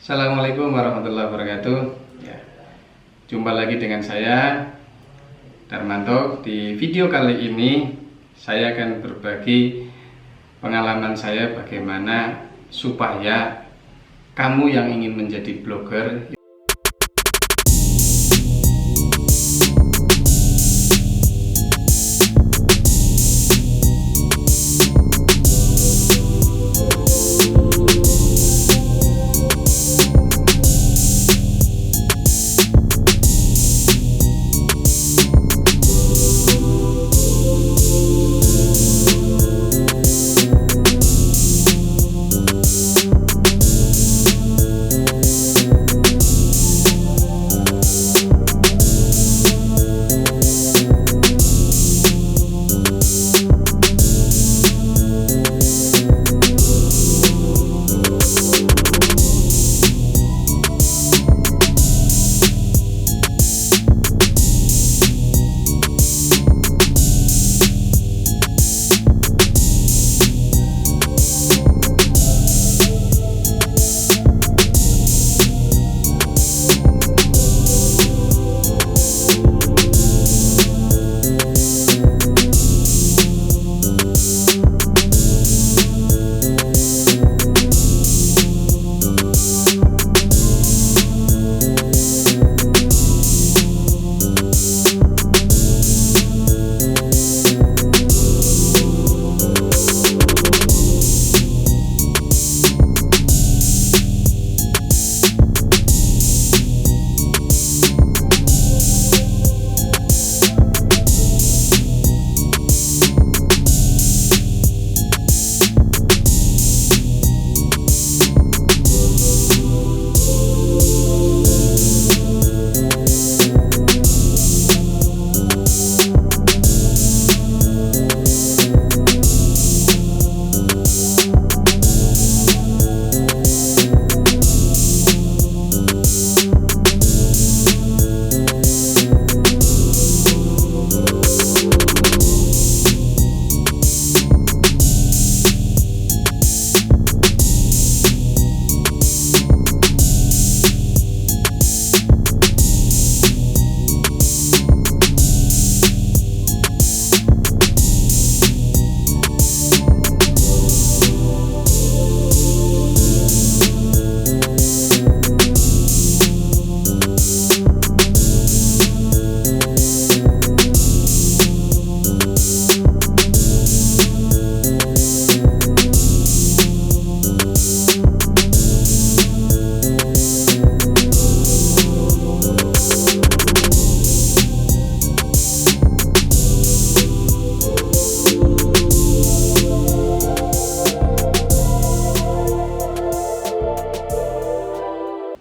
Assalamualaikum warahmatullahi wabarakatuh. Ya, jumpa lagi dengan saya Darmanto. Di video kali ini saya akan berbagi pengalaman saya bagaimana supaya kamu yang ingin menjadi blogger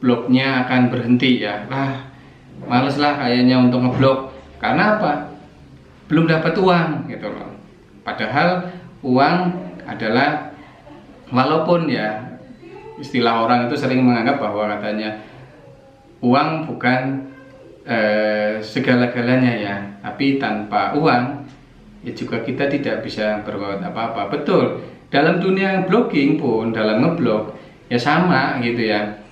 blognya akan berhenti ya. Males lah kayaknya untuk ngeblog. Karena apa? Belum dapat uang gitu loh. Padahal uang adalah, walaupun ya istilah orang itu sering menganggap bahwa katanya uang bukan segala-galanya ya. Tapi tanpa uang ya juga kita tidak bisa berbuat apa-apa. Betul. Dalam dunia blogging pun, dalam ngeblog ya sama gitu ya.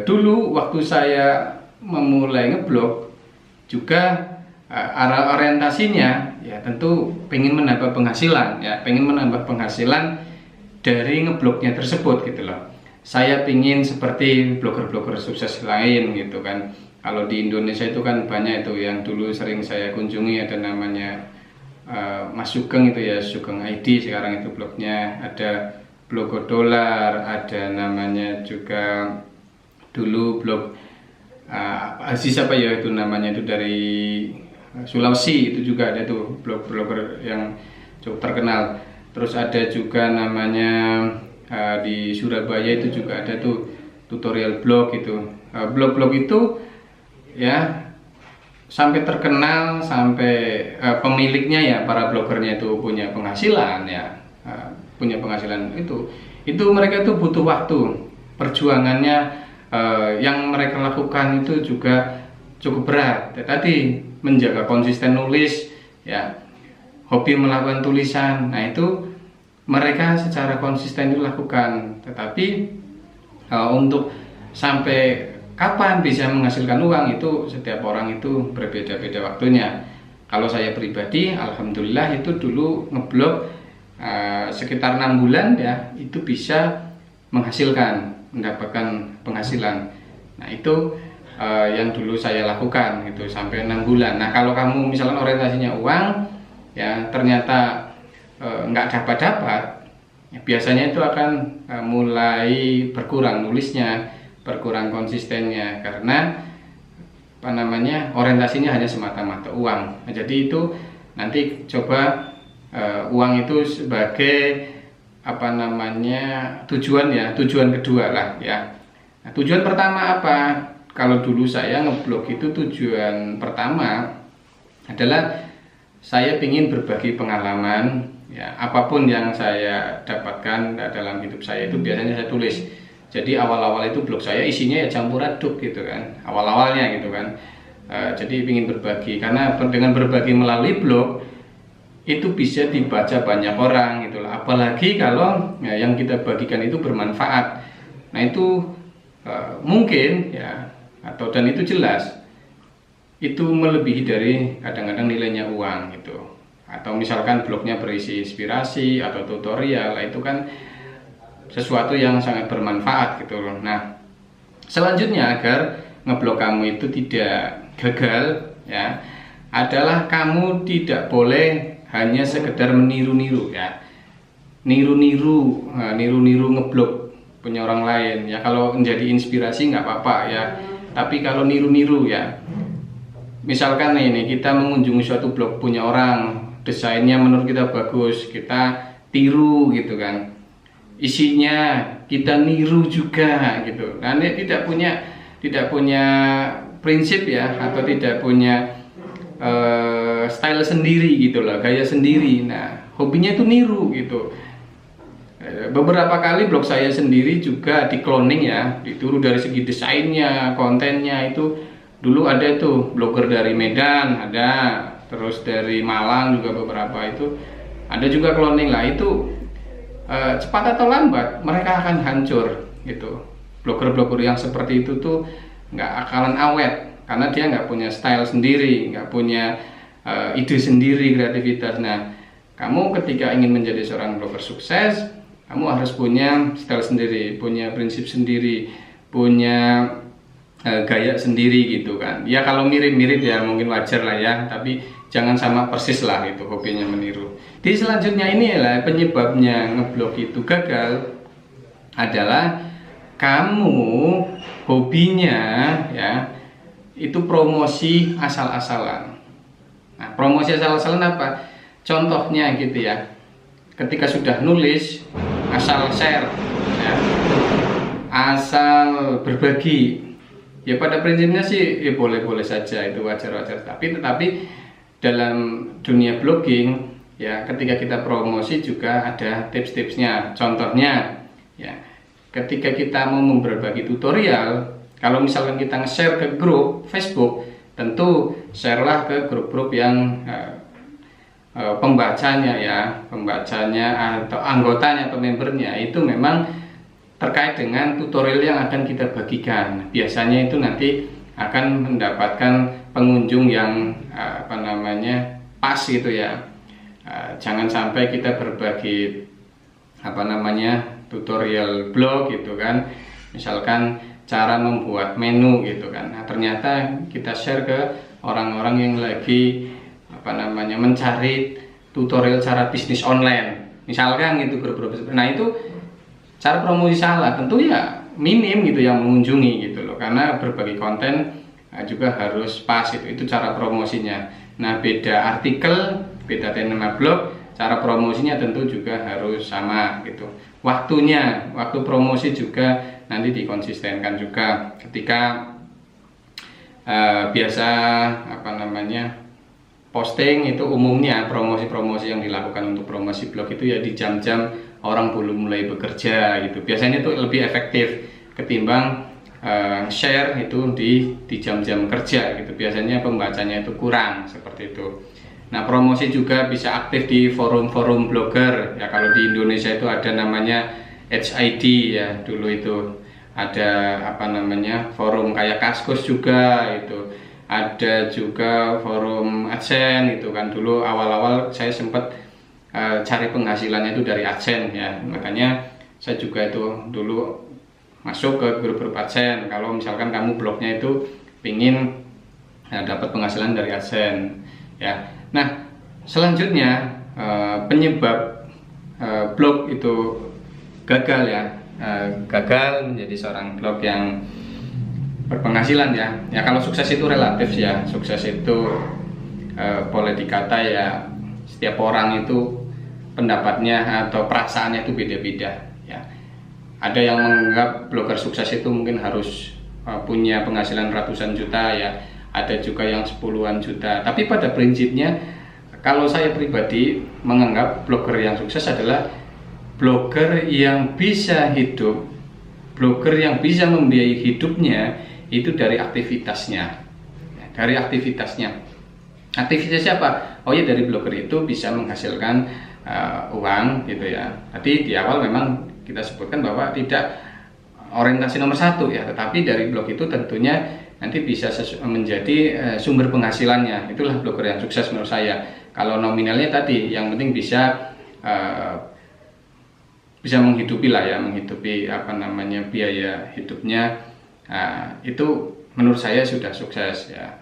Dulu waktu saya memulai ngeblog juga arah orientasinya ya tentu pengen menambah penghasilan ya, pengen menambah penghasilan dari ngeblognya tersebut gitu loh. Saya pengen seperti blogger-blogger sukses lain gitu kan. Kalau di Indonesia itu kan banyak itu yang dulu sering saya kunjungi, ada namanya Mas Sugeng itu ya, Sugeng ID sekarang itu blognya, ada Blogodolar, ada namanya juga dulu blog siapa ya itu namanya itu dari Sulawesi, itu juga ada tuh blogger yang cukup terkenal. Terus ada juga namanya di Surabaya itu juga ada tuh tutorial blog itu. Blog-blog itu ya sampai terkenal, sampai pemiliknya ya, para blogernya itu punya penghasilan ya, punya penghasilan itu mereka itu butuh waktu, perjuangannya yang mereka lakukan itu juga cukup berat. Tadi menjaga konsisten nulis ya, hobi melakukan tulisan, nah itu mereka secara konsisten itu lakukan. Tetapi untuk sampai kapan bisa menghasilkan uang itu setiap orang itu berbeda-beda waktunya. Kalau saya pribadi, alhamdulillah itu dulu ngeblog sekitar 6 bulan ya, itu bisa mendapatkan penghasilan. Nah itu yang dulu saya lakukan itu sampai 6 bulan. Nah kalau kamu misalkan orientasinya uang ya ternyata nggak dapat, ya, biasanya itu akan mulai berkurang nulisnya, berkurang konsistennya, karena orientasinya hanya semata-mata uang. Nah, jadi itu nanti coba uang itu sebagai tujuan kedua lah ya. Nah, tujuan pertama apa? Kalau dulu saya ngeblog itu tujuan pertama adalah saya ingin berbagi pengalaman ya, apapun yang saya dapatkan dalam hidup saya itu biasanya saya tulis. Jadi awal-awal itu blog saya isinya ya campur aduk gitu kan, awal-awalnya gitu kan. Jadi ingin berbagi, karena dengan berbagi melalui blog itu bisa dibaca banyak orang gitu lah. Apalagi kalau ya, yang kita bagikan itu bermanfaat. Nah itu mungkin ya, dan itu jelas itu melebihi dari kadang-kadang nilainya uang gitu. Atau misalkan blognya berisi inspirasi atau tutorial, itu kan sesuatu yang sangat bermanfaat gitu loh. Nah, selanjutnya agar ngeblog kamu itu tidak gagal ya, adalah kamu tidak boleh hanya sekedar meniru-niru ya. Niru-niru ngeblog punya orang lain ya. Kalau menjadi inspirasi nggak apa-apa ya. Tapi kalau niru-niru ya, misalkan ini kita mengunjungi suatu blog punya orang, desainnya menurut kita bagus, kita tiru gitu kan. Isinya kita niru juga gitu. Nah, ini tidak punya prinsip ya, atau tidak punya style sendiri gitu lah, gaya sendiri. Nah, hobinya itu niru gitu. Beberapa kali blog saya sendiri juga di cloning ya, ditiru dari segi desainnya, kontennya. Itu dulu ada tuh blogger dari Medan, ada terus dari Malang juga beberapa, itu ada juga cloning lah. Itu cepat atau lambat mereka akan hancur gitu. Blogger-blogger yang seperti itu tuh nggak akalan awet, karena dia nggak punya style sendiri, nggak punya ide sendiri, kreativitas. Nah, kamu ketika ingin menjadi seorang blogger sukses, kamu harus punya style sendiri, punya prinsip sendiri, punya gaya sendiri gitu kan. Ya kalau mirip-mirip ya mungkin wajar lah ya, tapi jangan sama persis lah itu hobinya meniru. Di selanjutnya ini adalah penyebabnya ngeblog itu gagal adalah kamu hobinya ya itu promosi asal-asalan. Nah, promosi asal-asalan apa? Contohnya gitu ya, ketika sudah nulis asal share ya, asal berbagi, ya pada prinsipnya sih ya boleh-boleh saja, itu wajar-wajar. Tetapi dalam dunia blogging ya, ketika kita promosi juga ada tips-tipsnya. Contohnya ya, ketika kita mau berbagi tutorial, kalau misalkan kita nge-share ke grup Facebook, tentu share-lah ke grup-grup yang pembacanya atau anggotanya atau membernya itu memang terkait dengan tutorial yang akan kita bagikan. Biasanya itu nanti akan mendapatkan pengunjung yang pas gitu ya. Jangan sampai kita berbagi tutorial blog gitu kan, misalkan cara membuat menu gitu kan. Nah, ternyata kita share ke orang-orang yang lagi mencari tutorial cara bisnis online, misalkan gitu grup-grup. Nah, itu cara promosi salah, tentu ya minim gitu yang mengunjungi gitu loh, karena berbagi konten juga harus pas itu cara promosinya. Nah, beda artikel, beda tema blog, cara promosinya tentu juga harus sama gitu. Waktu promosi juga nanti dikonsistenkan juga. Ketika biasa posting itu umumnya promosi-promosi yang dilakukan untuk promosi blog itu ya di jam-jam orang belum mulai bekerja gitu. Biasanya itu lebih efektif ketimbang share itu di jam-jam kerja gitu. Biasanya pembacanya itu kurang seperti itu. Nah, promosi juga bisa aktif di forum-forum blogger ya. Kalau di Indonesia itu ada namanya HID ya, dulu itu ada apa namanya forum kayak Kaskus juga itu, ada juga forum AdSense itu kan. Dulu awal-awal saya sempat cari penghasilannya itu dari AdSense ya, makanya saya juga itu dulu masuk ke grup-grup AdSense. Kalau misalkan kamu blognya itu pingin dapat penghasilan dari AdSense ya. Nah selanjutnya penyebab blog itu gagal ya, gagal menjadi seorang blog yang berpenghasilan ya. Ya kalau sukses itu relatif ya, sukses itu boleh dikata ya setiap orang itu pendapatnya atau perasaannya itu beda-beda ya. Ada yang menganggap blogger sukses itu mungkin harus punya penghasilan ratusan juta ya, ada juga yang 10-an juta. Tapi pada prinsipnya kalau saya pribadi menganggap blogger yang sukses adalah blogger yang bisa hidup, blogger yang bisa membiayai hidupnya itu dari aktivitasnya. Dari aktivitasnya. Aktivitasnya apa? Oh ya, dari blogger itu bisa menghasilkan uang gitu ya. Tadi di awal memang kita sebutkan bahwa tidak orientasi nomor satu ya, tetapi dari blog itu tentunya nanti bisa menjadi sumber penghasilannya. Itulah blogger yang sukses menurut saya. Kalau nominalnya tadi yang penting bisa bisa menghidupi lah ya, menghidupi apa namanya biaya hidupnya, itu menurut saya sudah sukses ya.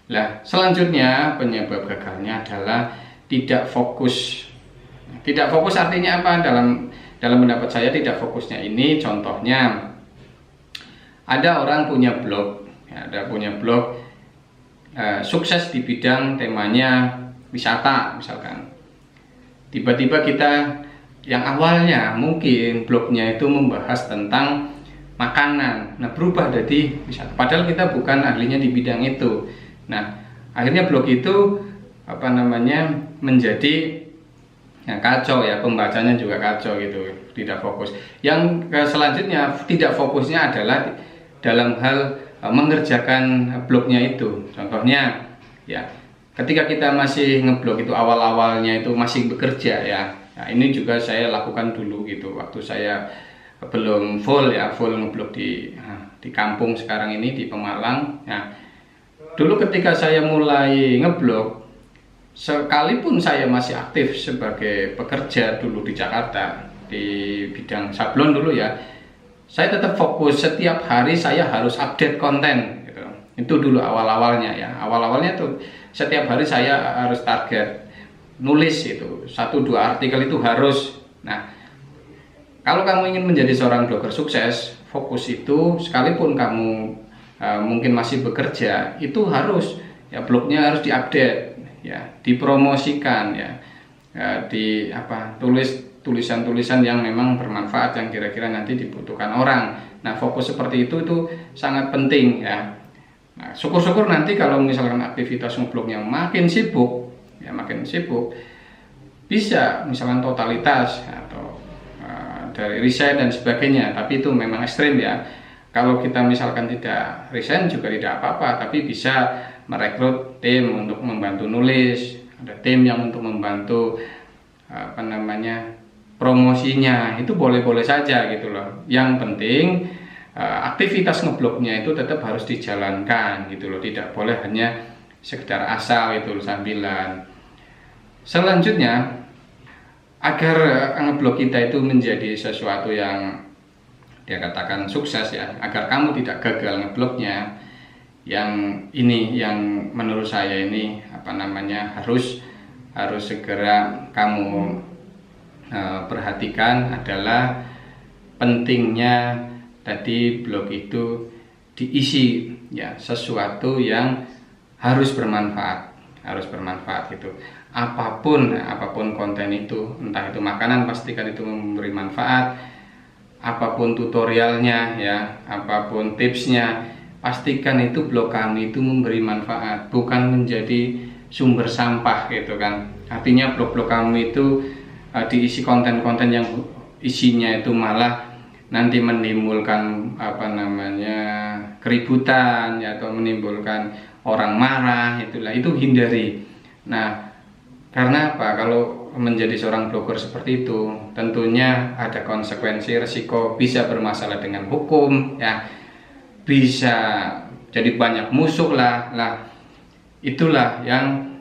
Nah selanjutnya penyebab gagalnya adalah tidak fokus. Tidak fokus artinya apa? Dalam pendapat saya tidak fokusnya ini contohnya ada orang punya blog ya, sukses di bidang temanya wisata misalkan. Tiba-tiba kita yang awalnya mungkin blognya itu membahas tentang makanan, nah berubah jadi wisata. Padahal kita bukan ahlinya di bidang itu. Nah akhirnya blog itu apa namanya menjadi ya, kacau ya, pembacanya juga kacau gitu, tidak fokus. Yang selanjutnya tidak fokusnya adalah dalam hal mengerjakan blognya itu. Contohnya ya, ketika kita masih ngeblog itu awal-awalnya itu masih bekerja ya. Nah, ini juga saya lakukan dulu gitu waktu saya belum full ngeblog di kampung sekarang ini di Pemalang. Nah, dulu ketika saya mulai ngeblog, sekalipun saya masih aktif sebagai pekerja dulu di Jakarta di bidang sablon dulu ya, saya tetap fokus setiap hari saya harus update konten gitu. Itu dulu awal-awalnya ya, awal-awalnya tuh setiap hari saya harus target nulis itu 1-2 artikel itu harus. Nah kalau kamu ingin menjadi seorang blogger sukses, fokus itu sekalipun kamu mungkin masih bekerja, itu harus ya blognya harus diupdate ya, dipromosikan ya, tulis tulisan-tulisan yang memang bermanfaat yang kira-kira nanti dibutuhkan orang. Nah fokus seperti itu sangat penting ya. Nah syukur-syukur nanti kalau misalkan aktivitas ngeblognya makin sibuk ya, bisa misalkan totalitas atau dari resign dan sebagainya. Tapi itu memang ekstrim ya. Kalau kita misalkan tidak resign juga tidak apa-apa, tapi bisa merekrut tim untuk membantu nulis, ada tim yang untuk membantu apa namanya promosinya, itu boleh-boleh saja gitu loh. Yang penting aktivitas ngeblognya itu tetap harus dijalankan gitu loh, tidak boleh hanya sekedar asal itu sambilan. Selanjutnya agar ngeblog kita itu menjadi sesuatu yang dia katakan sukses ya, agar kamu tidak gagal ngeblognya, yang menurut saya ini apa namanya harus segera kamu perhatikan adalah pentingnya tadi blog itu diisi ya sesuatu yang harus bermanfaat gitu. Apapun konten itu, entah itu makanan pastikan itu memberi manfaat, apapun tutorialnya ya, apapun tipsnya, pastikan itu blog kami itu memberi manfaat, bukan menjadi sumber sampah gitu kan. Artinya blog-blog kami itu diisi konten-konten yang isinya itu malah nanti menimbulkan apa namanya keributan ya, atau menimbulkan orang marah, itu hindari. Nah karena apa, kalau menjadi seorang blogger seperti itu, tentunya ada konsekuensi, resiko, bisa bermasalah dengan hukum, ya, bisa jadi banyak musuh lah. Itulah yang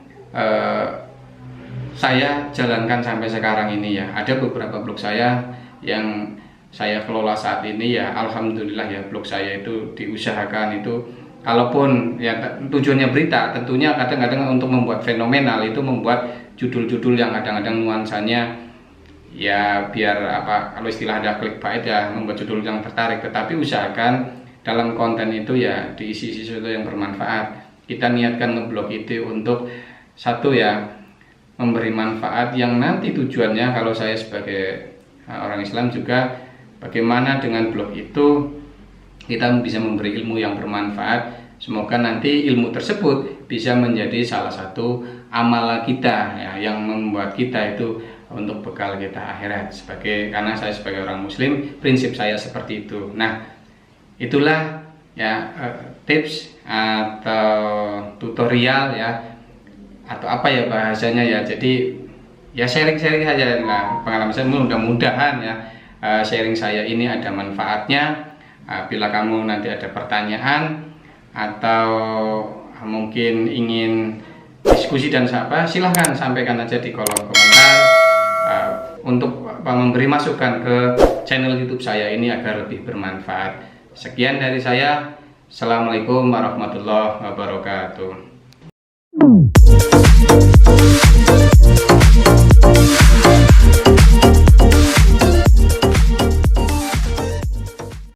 saya jalankan sampai sekarang ini ya. Ada beberapa blog saya yang saya kelola saat ini ya, alhamdulillah ya, blog saya itu diusahakan itu, kalaupun ya tujuannya berita, tentunya kadang-kadang untuk membuat fenomenal, itu membuat judul-judul yang kadang-kadang nuansanya ya biar apa, kalau istilah ada clickbait ya, membuat judul yang tertarik, tetapi usahakan dalam konten itu ya diisi sesuatu yang bermanfaat. Kita niatkan ngeblog itu untuk satu ya, memberi manfaat yang nanti tujuannya, kalau saya sebagai orang Islam juga, bagaimana dengan blog itu kita bisa memberi ilmu yang bermanfaat. Semoga nanti ilmu tersebut bisa menjadi salah satu amal kita ya, yang membuat kita itu untuk bekal kita akhirat. Karena saya sebagai orang muslim, prinsip saya seperti itu. Nah, itulah ya tips atau tutorial ya, atau apa ya bahasanya ya. Jadi ya sharing-sharing saja. Nah, pengalaman saya, mudah-mudahan ya sharing saya ini ada manfaatnya. Bila kamu nanti ada pertanyaan atau mungkin ingin diskusi dan apa, silahkan sampaikan aja di kolom komentar untuk memberi masukan ke channel YouTube saya ini agar lebih bermanfaat. Sekian dari saya. Assalamualaikum warahmatullahi wabarakatuh.